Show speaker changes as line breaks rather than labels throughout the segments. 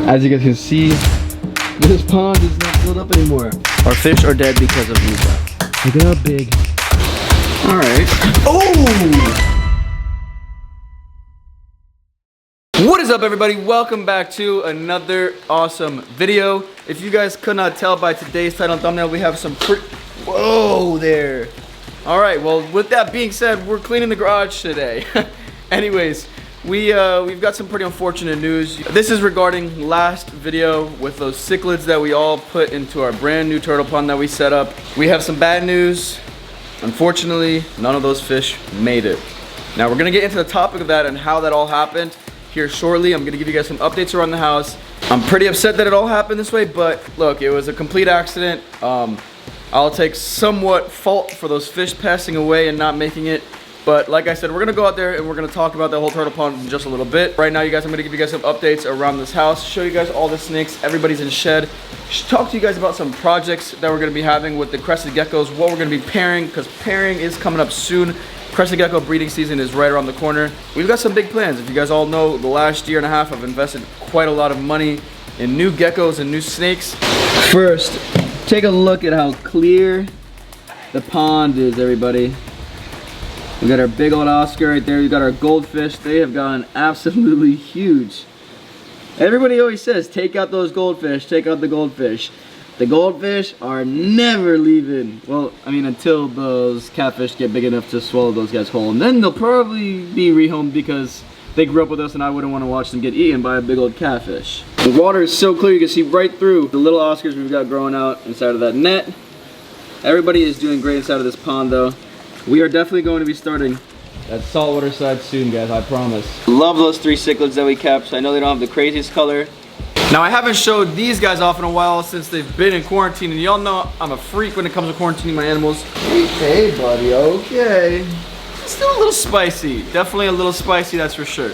As you guys can see, this pond is not filled up anymore.
Our fish are dead because of you, bro.
Look at how big.
Alright. Oh! What is up, everybody? Welcome back to another awesome video. If you guys could not tell by today's title and thumbnail, we have some whoa there. Alright, well, with that being said, we're cleaning the garage today. Anyways, we've got some pretty unfortunate news. This is regarding last video with those cichlids that we all put into our brand new turtle pond that we set up. We have some bad news. Unfortunately, none of those fish made it. Now we're gonna get into the topic of that and how that all happened here shortly. I'm gonna give you guys some updates around the house. I'm pretty upset that it all happened this way, but look, it was a complete accident. I'll take somewhat fault for those fish passing away and not making it. But like I said, we're gonna go out there and we're gonna talk about that whole turtle pond in just a little bit. Right now, you guys, I'm gonna give you guys some updates around this house, show you guys all the snakes, everybody's in shed. Talk to you guys about some projects that we're gonna be having with the crested geckos, what we're gonna be pairing, because pairing is coming up soon. Crested gecko breeding season is right around the corner. We've got some big plans. If you guys all know, the last year and a half, I've invested quite a lot of money in new geckos and new snakes. First, take a look at how clear the pond is, everybody. We got our big old Oscar right there. We got our goldfish. They have gotten absolutely huge. Everybody always says, take out those goldfish, take out the goldfish. The goldfish are never leaving. Well, I mean, until those catfish get big enough to swallow those guys whole. And then they'll probably be rehomed because they grew up with us and I wouldn't want to watch them get eaten by a big old catfish. The water is so clear, you can see right through the little Oscars we've got growing out inside of that net. Everybody is doing great inside of this pond though. We are definitely going to be starting that saltwater side soon, guys, I promise. Love those three cichlids that we kept. I know they don't have the craziest color. Now, I haven't showed these guys off in a while since they've been in quarantine, and y'all know I'm a freak when it comes to quarantining my animals. Hey, buddy, okay. Still a little spicy. Definitely a little spicy, that's for sure.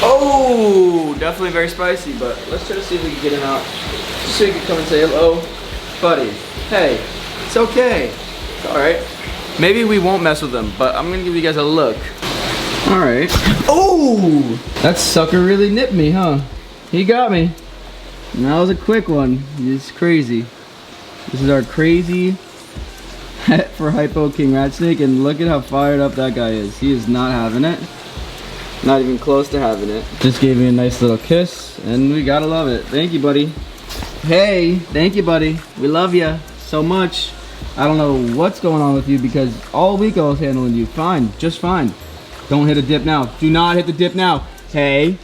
Oh, definitely very spicy, but let's try to see if we can get him out. Just so you can come and say hello. Buddy, hey, it's okay. It's all right. Maybe we won't mess with them, but I'm gonna give you guys a look. All right. Oh, that sucker really nipped me, huh? He got me. And that was a quick one. It's crazy. This is our crazy het for hypo king rat snake, and look at how fired up that guy is. He is not having it. Not even close to having it. Just gave me a nice little kiss, and we gotta love it. Thank you, buddy. Hey, thank you, buddy. We love you so much. I don't know what's going on with you because all week I was handling you fine, just fine. Don't hit a dip now. Do not hit the dip now. Hey.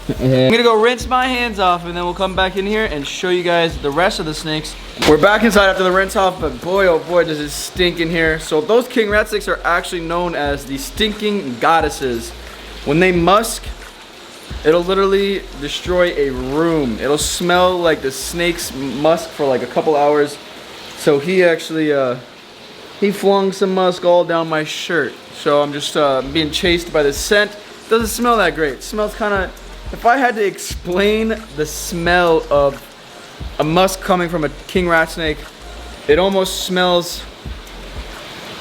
I'm gonna go rinse my hands off and then we'll come back in here and show you guys the rest of the snakes. We're back inside after the rinse off, but boy, oh boy, does it stink in here. So those king rat snakes are actually known as the stinking goddesses. When they musk, it'll literally destroy a room. It'll smell like the snake's musk for like a couple hours. So he actually, he flung some musk all down my shirt. So I'm just being chased by the scent. Doesn't smell that great. It smells kind of, if I had to explain the smell of a musk coming from a king rat snake, it almost smells,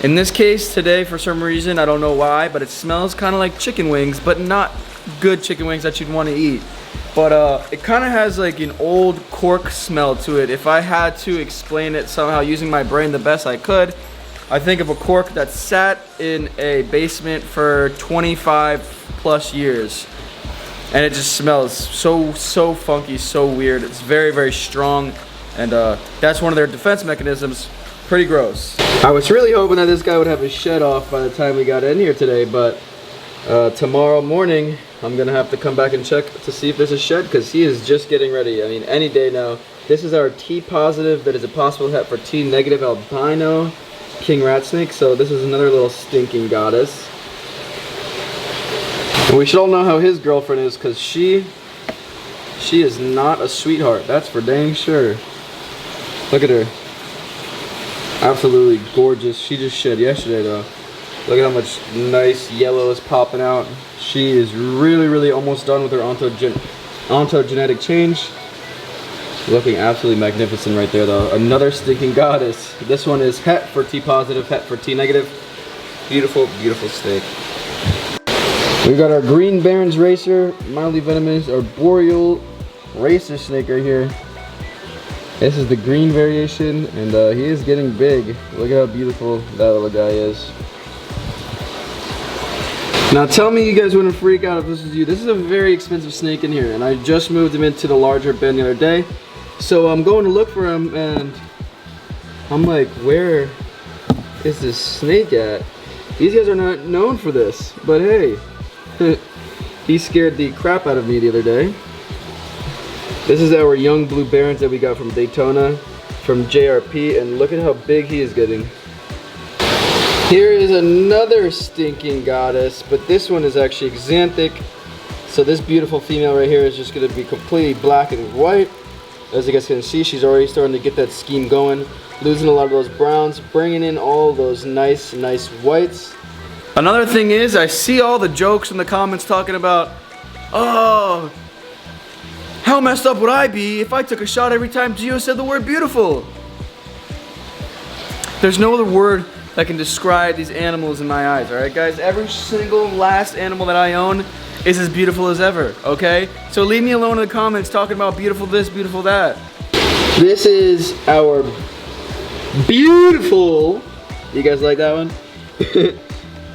in this case today for some reason, I don't know why, but it smells kind of like chicken wings, but not good chicken wings that you'd want to eat. But it kind of has like an old cork smell to it. If I had to explain it somehow using my brain the best I could, I think of a cork that sat in a basement for 25 plus years. And it just smells so funky, so weird. It's very, very strong. And that's one of their defense mechanisms. Pretty gross. I was really hoping that this guy would have his shed off by the time we got in here today, but tomorrow morning, I'm gonna have to come back and check to see if there's a shed because he is just getting ready. I mean, any day now. This is our T positive, that is a possible het for T negative albino king rat snake. So this is another little stinking goddess. And we should all know how his girlfriend is because she is not a sweetheart. That's for dang sure. Look at her. Absolutely gorgeous. She just shed yesterday though. Look at how much nice yellow is popping out. She is really almost done with her ontogenetic change. Looking absolutely magnificent right there though. Another stinking goddess. This one is het for T positive, het for T negative. Beautiful, beautiful snake. We've got our Green Barons Racer, mildly venomous, our Boreal
racer snake right here. This is the green variation, and he is getting big. Look at how beautiful that little guy is. Now tell me you guys wouldn't freak out if this is you. This is a very expensive snake in here, and I just moved him into the larger bin the other day. So I'm going to look for him, and I'm like, where is this snake at? These guys are not known for this, but hey, he scared the crap out of me the other day. This is our young blue barons that we got from Daytona, from JRP, and look at how big he is getting. Here is another stinking goddess, but this one is actually xanthic. So this beautiful female right here is just going to be completely black and white. As you guys can see, she's already starting to get that scheme going, losing a lot of those browns, bringing in all those nice whites.
Another thing is, I see all the jokes in the comments talking about, oh, how messed up would I be if I took a shot every time Gio said the word beautiful? There's no other word that can describe these animals in my eyes, alright guys? Every single last animal that I own is as beautiful as ever, okay? So leave me alone in the comments talking about beautiful this, beautiful that.
This is our beautiful, you guys like that one?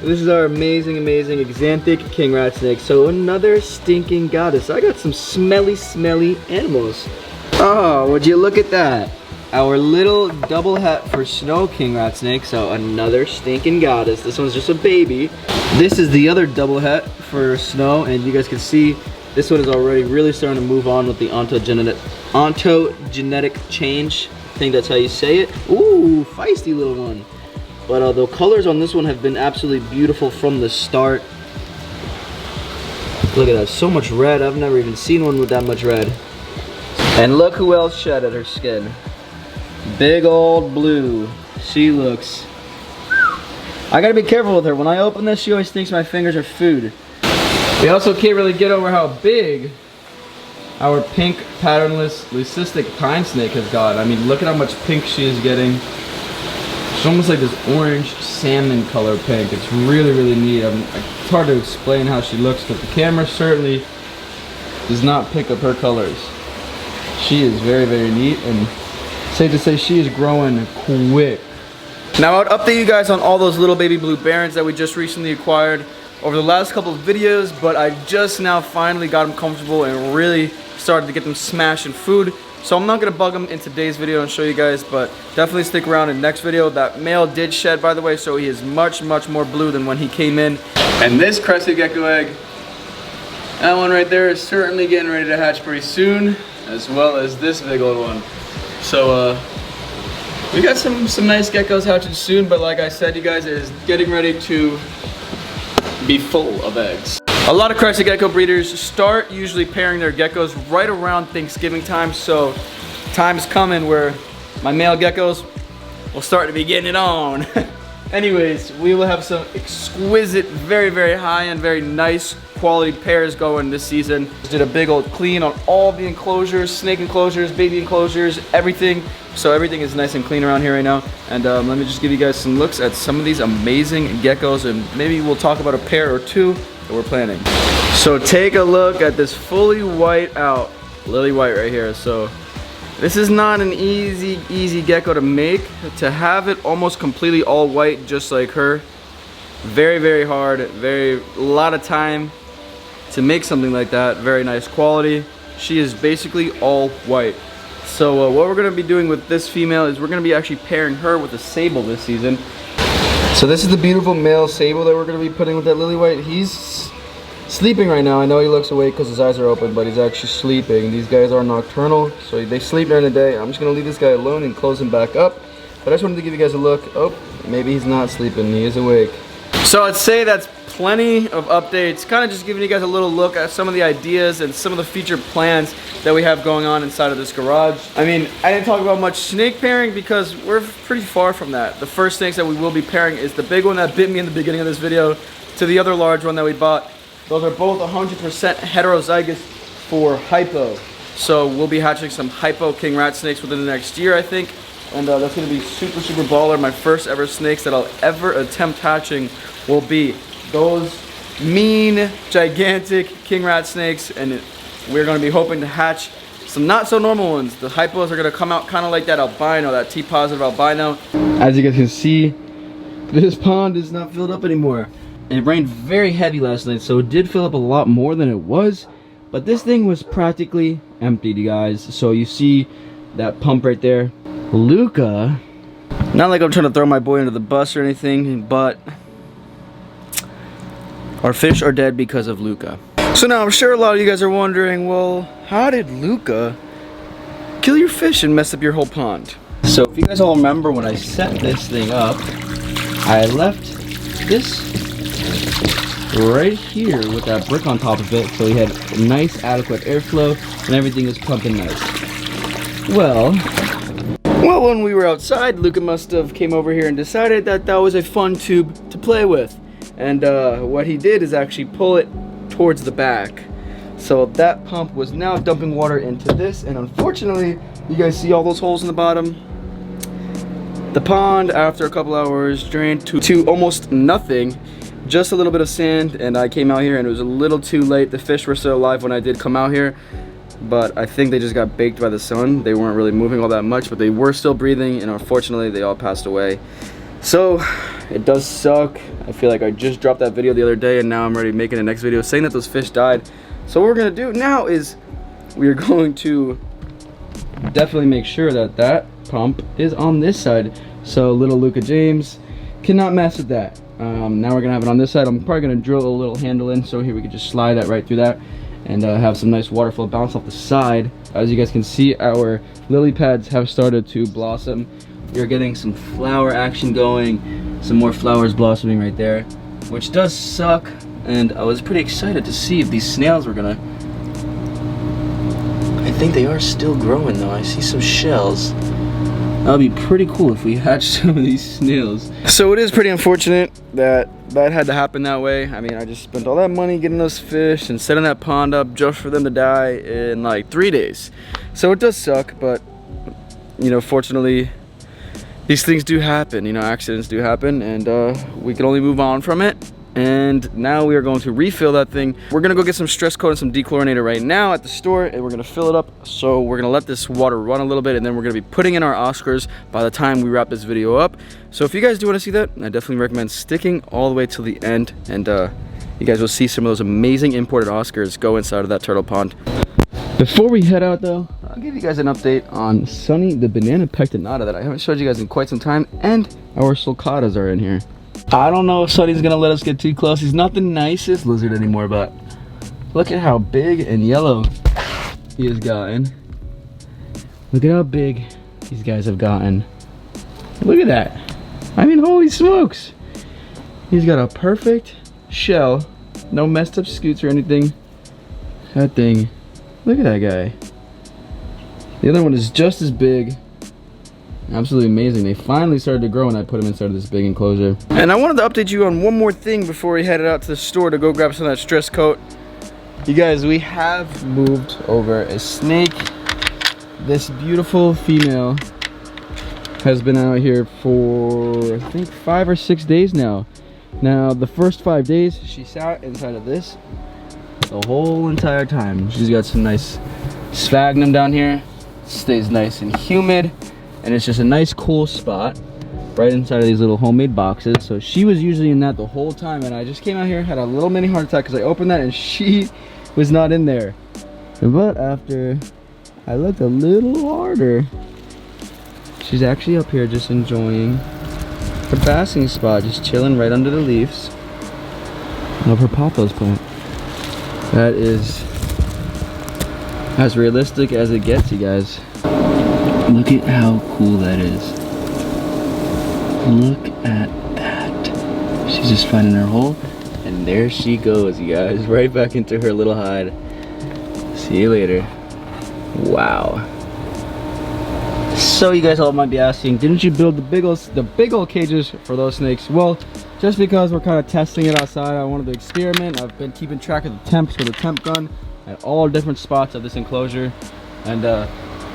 This is our amazing xanthic king rat snake. So another stinking goddess. I got some smelly animals. Oh, would you look at that? Our little double het for snow king rat snake. So another stinking goddess. This one's just a baby. This is the other double het for snow, and you guys can see this one is already really starting to move on with the ontogenetic change. I think that's how you say it. Ooh, feisty little one. But the colors on this one have been absolutely beautiful from the start. Look at that, so much red. I've never even seen one with that much red. And look who else shedded her skin. Big old blue. She looks... I gotta be careful with her. When I open this, she always thinks my fingers are food. We also can't really get over how big our pink patternless leucistic pine snake has got. I mean, look at how much pink she is getting. It's almost like this orange salmon color pink. It's really neat. It's hard to explain how she looks, but the camera certainly does not pick up her colors. She is very neat, and safe to say she is growing quick. Now I would update you guys on all those little baby blue barons that we just recently acquired over the last couple of videos, but I just now finally got them comfortable and really started to get them smashing food. So I'm not going to bug them in today's video and show you guys, but definitely stick around in the next video. That male did shed, by the way, so he is much more blue than when he came in. And this crested gecko egg, that one right there is certainly getting ready to hatch pretty soon, as well as this big old one. So we got some nice geckos hatching soon, but like I said, you guys, it is getting ready to be full of eggs. A lot of crested gecko breeders start usually pairing their geckos right around Thanksgiving time, so time is coming where my male geckos will start to be getting it on. Anyways, we will have some exquisite, very high-end, very nice quality pairs going this season. Just did a big old clean on all the enclosures, snake enclosures, baby enclosures, everything. So everything is nice and clean around here right now. And let me just give you guys some looks at some of these amazing geckos, and maybe we'll talk about a pair or two that we're planning. So take a look at this fully white out lily white right here. So this is not an easy gecko to make. To have it almost completely all white just like her, very hard, a lot of time to make something like that. Very nice quality. She is basically all white. So what we're going to be doing with this female is we're going to be actually pairing her with a sable this season. So this is the beautiful male sable that we're going to be putting with that lily white. He's sleeping right now. I know he looks awake because his eyes are open, but he's actually sleeping. These guys are nocturnal, so they sleep during the day. I'm just going to leave this guy alone and close him back up. But I just wanted to give you guys a look. Oh, maybe he's not sleeping. He is awake. So I'd say that's plenty of updates. Kind of just giving you guys a little look at some of the ideas and some of the future plans that we have going on inside of this garage. I mean, I didn't talk about much snake pairing because we're pretty far from that. The first snakes that we will be pairing is the big one that bit me in the beginning of this video to the other large one that we bought. Those are both 100% heterozygous for hypo. So we'll be hatching some hypo king rat snakes within the next year, I think. And that's going to be super baller. My first ever snakes that I'll ever attempt hatching will be those mean, gigantic king rat snakes. And we're going to be hoping to hatch
some not so normal ones. The hypos are gonna come out kind of like that albino, that T positive albino. As you guys can see, this pond is not filled up anymore. It rained very heavy last night, so it did fill up a lot more than it was. But this thing was practically emptied, you guys. So you see that pump right there. Luca, not like I'm trying to throw my boy under the bus or anything, but our fish are dead because of Luca. So now I'm sure a lot of you guys are wondering, well, how did Luca kill your fish and mess up your whole pond? So if you guys all remember when I set this thing up, I left this right here with that brick on top of it, so we had nice adequate airflow and everything is pumping nice. Well, when we were outside, Luca must have came over here and decided that that was a fun tube to play with. And what he did is actually pull it towards the back. So that pump was now dumping water into this, and unfortunately, you guys see all those holes in the bottom? The pond, after a couple hours, drained to almost nothing. Just a little bit of sand, and I came out here and it was a little too late. The fish were still alive when I did come out here, but I think they just got baked by the sun. They weren't really moving all that much, but they were still breathing, and unfortunately they all passed away. So it does suck. I feel like I just dropped that video the other day, and now I'm already making the next video saying that those fish died. So what we're gonna do now is we're going to definitely make sure that that pump is on this side, so little Luca James cannot mess with that. Now we're gonna have it on this side. I'm probably gonna drill a little handle in, so here we can just slide that right through that and have some nice water flow bounce off the side. As you guys can see, our lily pads have started to blossom. We're getting some flower action going, some more flowers blossoming right there, which does suck. And I was pretty excited to see if these snails were gonna, I think they are still growing though. I see some shells. That would be pretty cool if we hatched some of these snails. So it is pretty unfortunate that that had to happen that way. I mean, I just spent all that money getting those fish and setting that pond up just for them to die in like 3 days. So it does suck, but you know, fortunately, these things do happen. You know, accidents do happen, and we can only move on from it. And now we are going to refill that thing. We're gonna go get some stress coat and some dechlorinator right now at the store, and we're gonna fill it up. So we're gonna let this water run a little bit, and then we're gonna be putting in our Oscars by the time we wrap this video up. So if you guys do wanna see that, I definitely recommend sticking all the way till the end, and you guys will see some of those amazing imported Oscars go inside of that turtle pond. Before we head out though, I'll give you guys an update on Sunny the banana pectinata that I haven't showed you guys in quite some time, and our sulcatas are in here. I don't know if Sunny's gonna let us get too close. He's not the nicest lizard anymore, but look at how big and yellow he has gotten. Look at how big these guys have gotten. Look at that. I mean, holy smokes. He's got a perfect shell. No messed up scoots or anything. That thing. Look at that guy. The other one is just as big. Absolutely amazing. They finally started to grow when I put them inside of this big enclosure. And I wanted to update you on one more thing before we headed out to the store to go grab some of that stress coat. You guys, we have moved over a snake. This beautiful female has been out here for, I think, 5 or 6 days now. Now, the first 5 days, she sat inside of this the whole entire time. She's got some nice sphagnum down here. Stays nice and humid. And it's just a nice cool spot right inside of these little homemade boxes. So she was usually in that the whole time, and I just came out here, had a little mini heart attack because I opened that and she was not in there. But after I looked a little harder, she's actually up here just enjoying her basking spot, just chilling right under the leaves of her pothos plant. That is as realistic as it gets, you guys. Look at how cool that is. Look at that. She's just finding her hole, and there she goes, you guys, right back into her little hide. See you later. Wow. So you guys all might be asking, didn't you build the big old cages for those snakes? Well, just because we're kind of testing it outside, I wanted to experiment. I've been keeping track of the temps with a temp gun at all different spots of this enclosure, and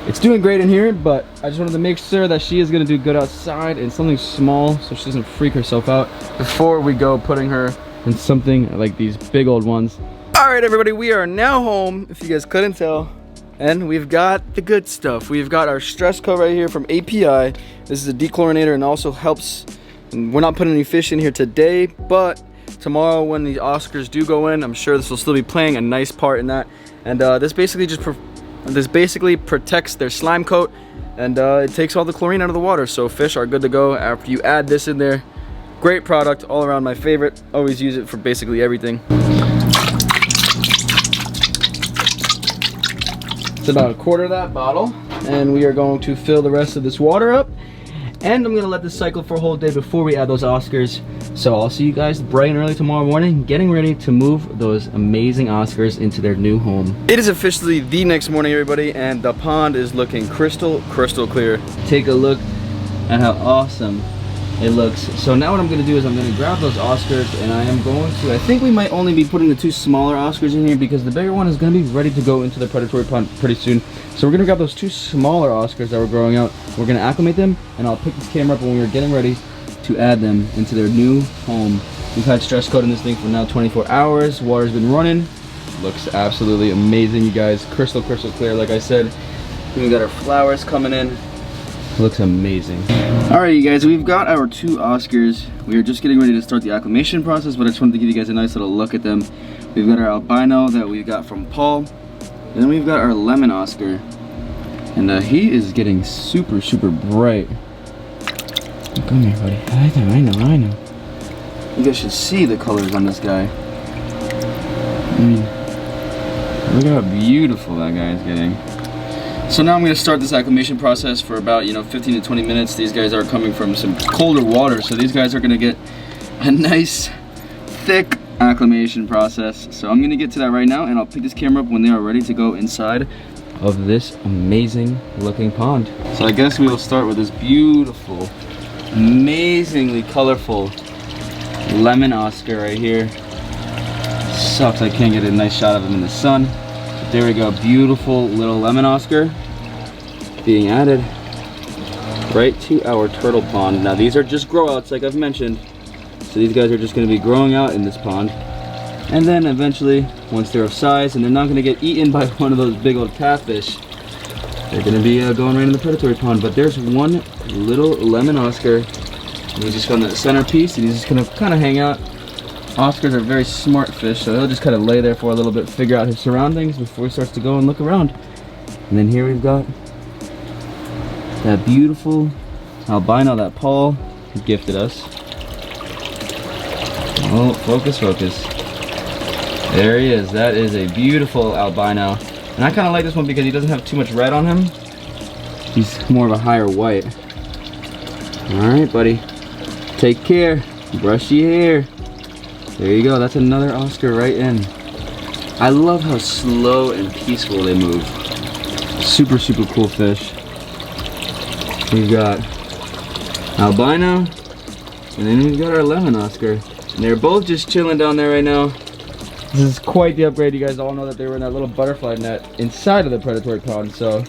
it's doing great in here, but I just wanted to make sure that she is gonna do good outside in something small so she doesn't freak herself out before we go putting her in something like these big old ones. All right, everybody, we are now home. If you guys couldn't tell, And we've got the good stuff. We've got our stress coat right here from API. This is a dechlorinator and also helps. We're not putting any fish in here today, but tomorrow when the Oscars do go in, I'm sure this will still be playing a nice part in that. And this basically protects their slime coat, and it takes all the chlorine out of the water, so fish are good to go after you add this in there. Great product, all around my favorite. Always use it for basically everything. It's about a quarter of that bottle, and we are going to fill the rest of this water up, and I'm gonna let this cycle for a whole day before we add those Oscars. So I'll see you guys bright and early tomorrow morning, getting ready to move those amazing Oscars into their new home. It is officially the next morning, everybody, and the pond is looking crystal clear. Take a look at how awesome it looks. So now what I'm gonna do is I'm gonna grab those Oscars, and I think we might only be putting the 2 smaller Oscars in here because the bigger one is gonna be ready to go into the predatory pond pretty soon. So we're gonna grab those 2 smaller Oscars that were growing out. We're gonna acclimate them, and I'll pick this camera up when we're getting ready to add them into their new home. We've had stress coat in this thing for now 24 hours. Water's been running. Looks absolutely amazing, you guys. Crystal clear, like I said. We got our flowers coming in. Looks amazing. Alright, you guys, we've got our 2 Oscars. We are just getting ready to start the acclimation process, but I just wanted to give you guys a nice little look at them. We've got our albino that we got from Paul. And then we've got our lemon Oscar. And he is getting super bright. Come here, buddy. I know. You guys should see the colors on this guy. I mean, look how beautiful that guy is getting. So now I'm going to start this acclimation process for about 15 to 20 minutes. These guys are coming from some colder water, so these guys are going to get a nice thick acclimation process. So I'm going to get to that right now, and I'll pick this camera up when they are ready to go inside of this amazing looking pond. So I guess we will start with this beautiful, amazingly colorful lemon Oscar right here. Sucks I can't get a nice shot of him in the sun. But there we go, beautiful little lemon Oscar being added right to our turtle pond. Now these are just grow outs, like I've mentioned. So these guys are just going to be growing out in this pond. And then eventually, once they're of size and they're not going to get eaten by one of those big old catfish, they're going to be going right in the predatory pond. But there's one little lemon Oscar. And he's just on the centerpiece, and he's just going to kind of hang out. Oscars are very smart fish, so he'll just kind of lay there for a little bit, figure out his surroundings before he starts to go and look around. And then here we've got that beautiful albino that Paul gifted us. Oh, focus. There he is. That is a beautiful albino. And I kind of like this one because he doesn't have too much red on him. He's more of a higher white. Alright, buddy. Take care. Brush your hair. There you go. That's another Oscar right in. I love how slow and peaceful they move. Super cool fish. We've got albino, and then we've got our lemon Oscar. And they're both just chilling down there right now. This is quite the upgrade. You guys all know that they were in that little butterfly net inside of the predatory pond. So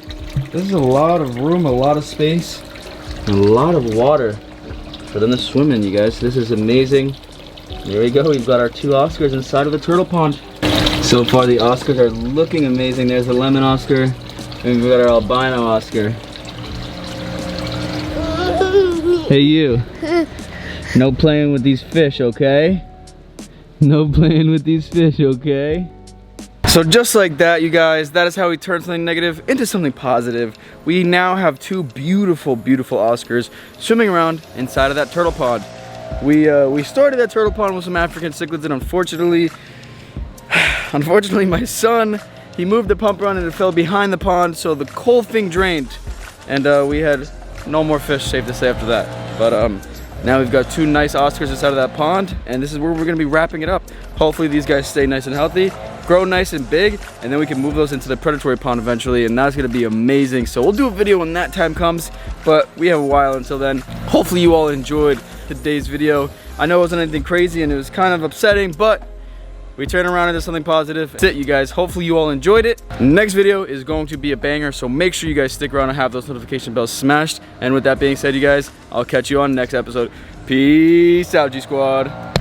this is a lot of room, a lot of space, and a lot of water for them to swim in, you guys. This is amazing. There we go. We've got our 2 Oscars inside of the turtle pond. So far the Oscars are looking amazing. There's the lemon Oscar, and we've got our albino Oscar. Hey you. No playing with these fish, okay? No playing with these fish, okay? So just like that, you guys, that is how we turn something negative into something positive. We now have 2 beautiful Oscars swimming around inside of that turtle pond. We started that turtle pond with some African cichlids, and unfortunately my son, he moved the pump run and it fell behind the pond, so the whole thing drained. And we had no more fish, safe to say, after that. But now we've got 2 nice Oscars inside of that pond, and this is where we're gonna be wrapping it up. Hopefully these guys stay nice and healthy, grow nice and big, and then we can move those into the predatory pond eventually, and that's gonna be amazing. So we'll do a video when that time comes, but we have a while until then. Hopefully you all enjoyed today's video. I know it wasn't anything crazy and it was kind of upsetting, but we turn around into something positive. That's it, you guys. Hopefully you all enjoyed it. Next video is going to be a banger, so make sure you guys stick around and have those notification bells smashed. And with that being said, you guys, I'll catch you on the next episode. Peace out, G Squad.